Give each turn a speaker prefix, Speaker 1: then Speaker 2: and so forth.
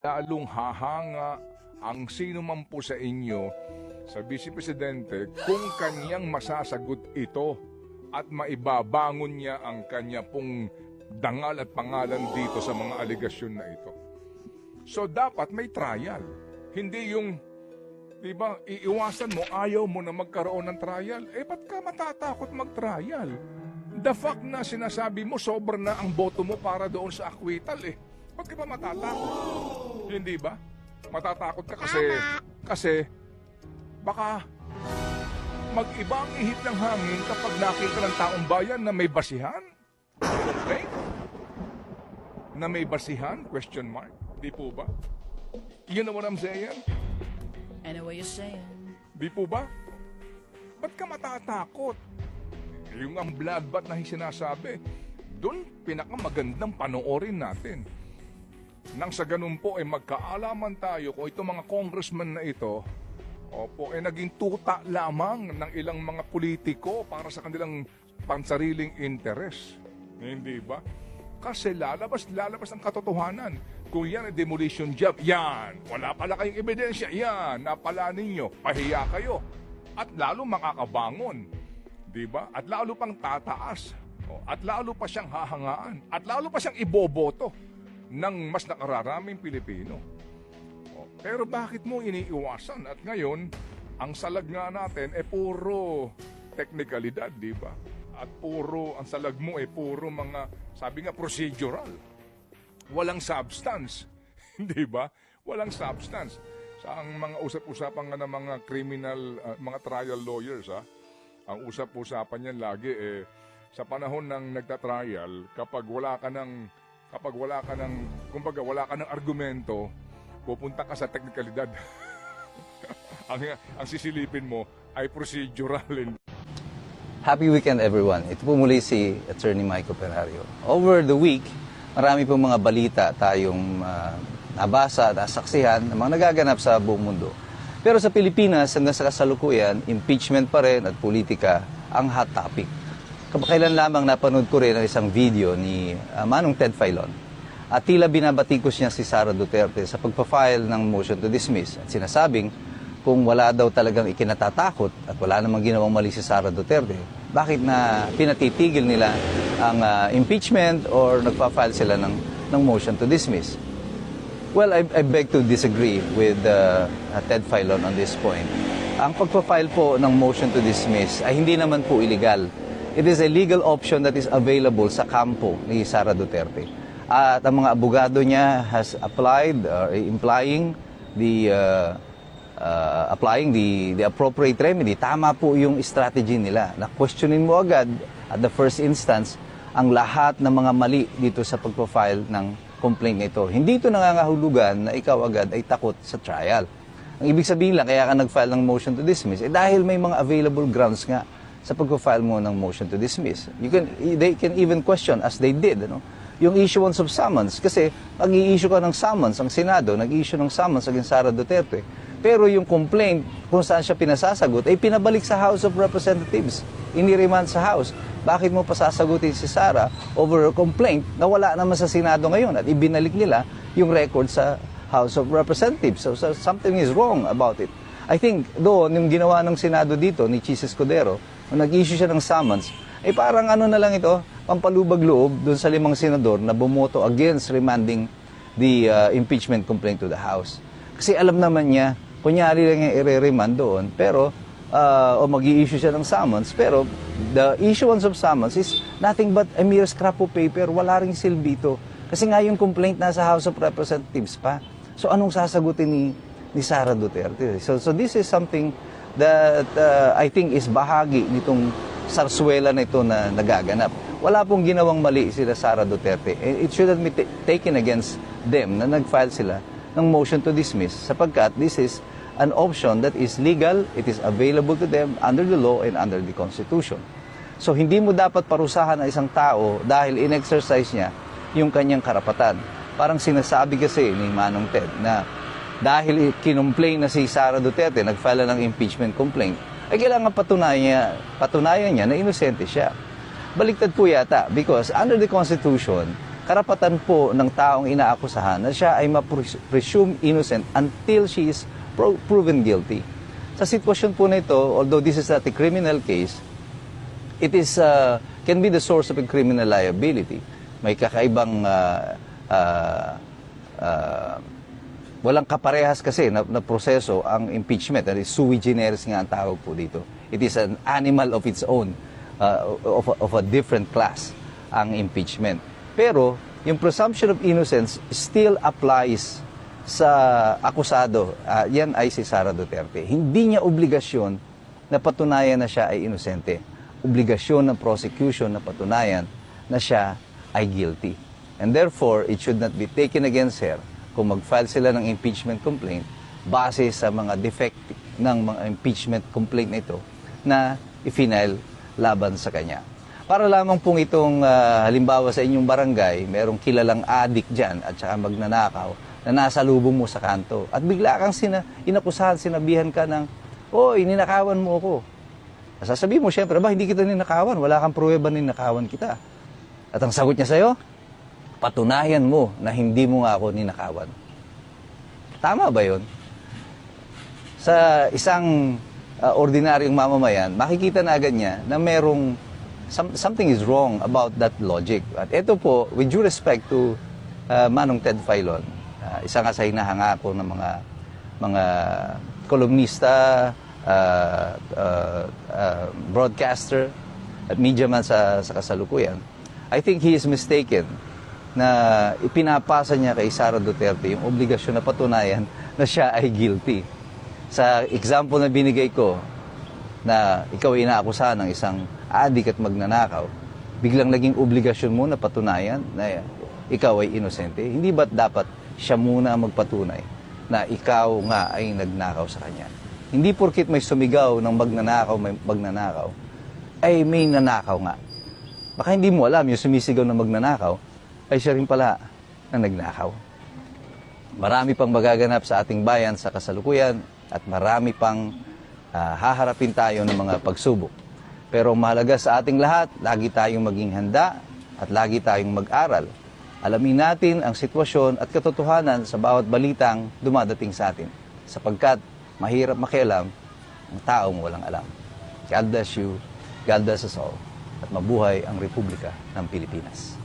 Speaker 1: lalong hahanga ang sino man po sa inyo sa Vice Presidente kung kanyang masasagot ito at maibabangon niya ang kanya pong dangal at pangalan dito sa mga aligasyon na ito. So dapat may trial. Hindi yung, di ba, iiwasan mo, ayaw mo na magkaroon ng trial. Eh, ba't ka matatakot mag-trial? The fact na sinasabi mo, sobra na ang boto mo para doon sa acquittal eh. Ba't ka pa matatakot? Hindi ba? Matatakot ka kasi baka mag-iba ang ihip ng hangin kapag nakita ng taong bayan na may basihan. Okay? Na may basihan? Question mark. Di po ba? You know what I'm saying?
Speaker 2: I know what you're saying.
Speaker 1: Di po ba? Ba't ka matatakot? Yung ang bloodbath na sinasabi, doon pinakamagandang panoorin natin. Nang sa ganun po ay magkaalaman tayo kung itong mga congressman na ito, opo, ay naging tuta lamang ng ilang mga politiko para sa kanilang pansariling interes. Hindi ba? Kasi lalabas ang katotohanan. Kung yan ay demolition job, yan. Wala pala kayong ebidensya, yan. Napala ninyo, pahiya kayo. At lalo makakabangon. Diba? At lalo pang tataas. At lalo pa siyang hahangaan. At lalo pa siyang iboboto ng mas nakararaming Pilipino. Pero bakit mo iniiwasan? At ngayon, ang salag nga natin ay puro teknikalidad, di ba? At puro, ang salag mo ay puro mga, sabi nga, procedural. Walang substance. Di ba? Walang substance. Sa ang mga usap-usapan nga ng mga criminal, mga trial lawyers, ang usap-usapan yan lagi, sa panahon ng nagtatrial, kapag wala ka ng, kumbaga wala ka ng argumento, pupunta ka sa teknikalidad. ang sisilipin mo ay procedural.
Speaker 3: Happy weekend everyone. Ito po muli si Attorney Mike Operario. Over the week, marami pong mga balita tayong nabasa at nasaksihan ng mga nagaganap sa buong mundo. Pero sa Pilipinas, hanggang sa kasalukuyan, impeachment pa rin at politika ang hot topic. Kailan lamang napanood ko rin ang isang video ni Manong Ted Filon. At tila binabatikos niya si Sara Duterte sa pagpa-file ng motion to dismiss. At sinasabing, kung wala daw talagang ikinatatakot at wala namang ginawang mali si Sara Duterte, bakit na pinatitigil nila ang impeachment or nagpa-file sila ng motion to dismiss? Well, I beg to disagree with Ted Filon on this point. Ang pagpa-file po ng motion to dismiss ay hindi naman po illegal. It is a legal option that is available sa kampo ni Sara Duterte. At ang mga abogado niya has applied, implying the appropriate remedy. Tama po yung strategy nila. Na questionin mo agad at the first instance ang lahat ng mga mali dito sa pagpa-file ng complaint nito. Hindi ito nangangahulugan na ikaw agad ay takot sa trial. Ang ibig sabihin lang, kaya ka nag-file ng motion to dismiss, dahil may mga available grounds nga sa pag-file mo ng motion to dismiss. They can even question, as they did, yung issuance of summons. Kasi pag i-issue ka ng summons, ang Senado nag-issue ng summons against Sara Duterte. Pero yung complaint kung saan siya pinasasagot ay pinabalik sa House of Representatives. Iniremand sa House. Bakit mo pasasagutin si Sara over a complaint na wala naman sa Senado ngayon at ibinalik nila yung record sa House of Representatives? So something is wrong about it. I think doon, yung ginawa ng Senado dito, ni Chis Escudero, nung nag-issue siya ng summons, ay parang ano na lang ito, pampalubag-loob doon sa 5 senador na bumoto against remanding the impeachment complaint to the House. Kasi alam naman niya, kunyari lang yung i-remand doon, pero, o mag-i-issue siya ng summons, pero the issuance of summons is nothing but a mere scrap of paper, wala ring silbi ito. Kasi nga yung complaint nasa House of Representatives pa. So anong sasagutin ni Sara Duterte? So this is something that I think is bahagi nitong sarswela na ito na nagaganap. Wala pong ginawang mali sila Sara Duterte. It shouldn't be taken against them na nag-file sila ng motion to dismiss sapagkat this is an option that is legal, it is available to them under the law and under the Constitution. So hindi mo dapat parusahan ang isang tao dahil in-exercise niya yung kanyang karapatan. Parang sinasabi kasi ni Manong Ted na dahil kinumplain na si Sara Duterte, nag-file ng impeachment complaint, ay kailangan patunayan niya na inosente siya. Baliktad po yata because under the Constitution, karapatan po ng taong inaakusahan na siya ay ma-presume innocent until she is proven guilty. Sa sitwasyon po na ito, although this is not a criminal case, it is can be the source of a criminal liability. May kakaibang walang kaparehas kasi na proseso ang impeachment. That is sui generis nga ang tawag po dito. It is an animal of its own, of a different class, ang impeachment. Pero yung presumption of innocence still applies sa akusado. Yan ay si Sara Duterte. Hindi niya obligasyon na patunayan na siya ay inosente. Obligasyon ng prosecution na patunayan na siya ay guilty. And therefore, it should not be taken against her kung mag-file sila ng impeachment complaint base sa mga defect ng mga impeachment complaint na ito na i-file laban sa kanya. Para lamang pong itong halimbawa sa inyong barangay, merong kilalang adik dyan at saka magnanakaw na nasa lubong mo sa kanto. At bigla kang inakusahan, sinabihan ka ng, "Oy, ninakawan mo ako." Sasabihin mo, syempre, ba, hindi kita ninakawan. Wala kang pruweba ninakawan kita. At ang sagot niya sa'yo, patunayan mo na hindi mo nga ako ninakawan. Tama ba yun? Sa isang ordinaryong mamamayan, makikita na agad niya na merong something is wrong about that logic. At ito po, with due respect to Manong Ted Filon, isa nga sa hinahangako ng mga kolumnista, broadcaster, at media man sa kasalukuyan, I think he is mistaken na ipinapasa niya kay Sara Duterte yung obligasyon na patunayan na siya ay guilty. Sa example na binigay ko, na ikaw ay inaakusahan ng isang adik at magnanakaw, biglang naging obligasyon mo na patunayan na ikaw ay inosente. Hindi ba't dapat siya muna ang magpatunay na ikaw nga ay nagnakaw sa kanya? Hindi porkit may sumigaw ng magnanakaw, ay may nanakaw nga. Baka hindi mo alam, yung sumisigaw ng magnanakaw, ay siya rin pala na nagnakaw. Marami pang magaganap sa ating bayan sa kasalukuyan at marami pang haharapin tayo ng mga pagsubok. Pero mahalaga sa ating lahat, lagi tayong maging handa at lagi tayong mag-aral. Alamin natin ang sitwasyon at katotohanan sa bawat balitang dumadating sa atin. Sapagkat mahirap makialam ang taong walang alam. God bless you, God bless us all, at mabuhay ang Republika ng Pilipinas.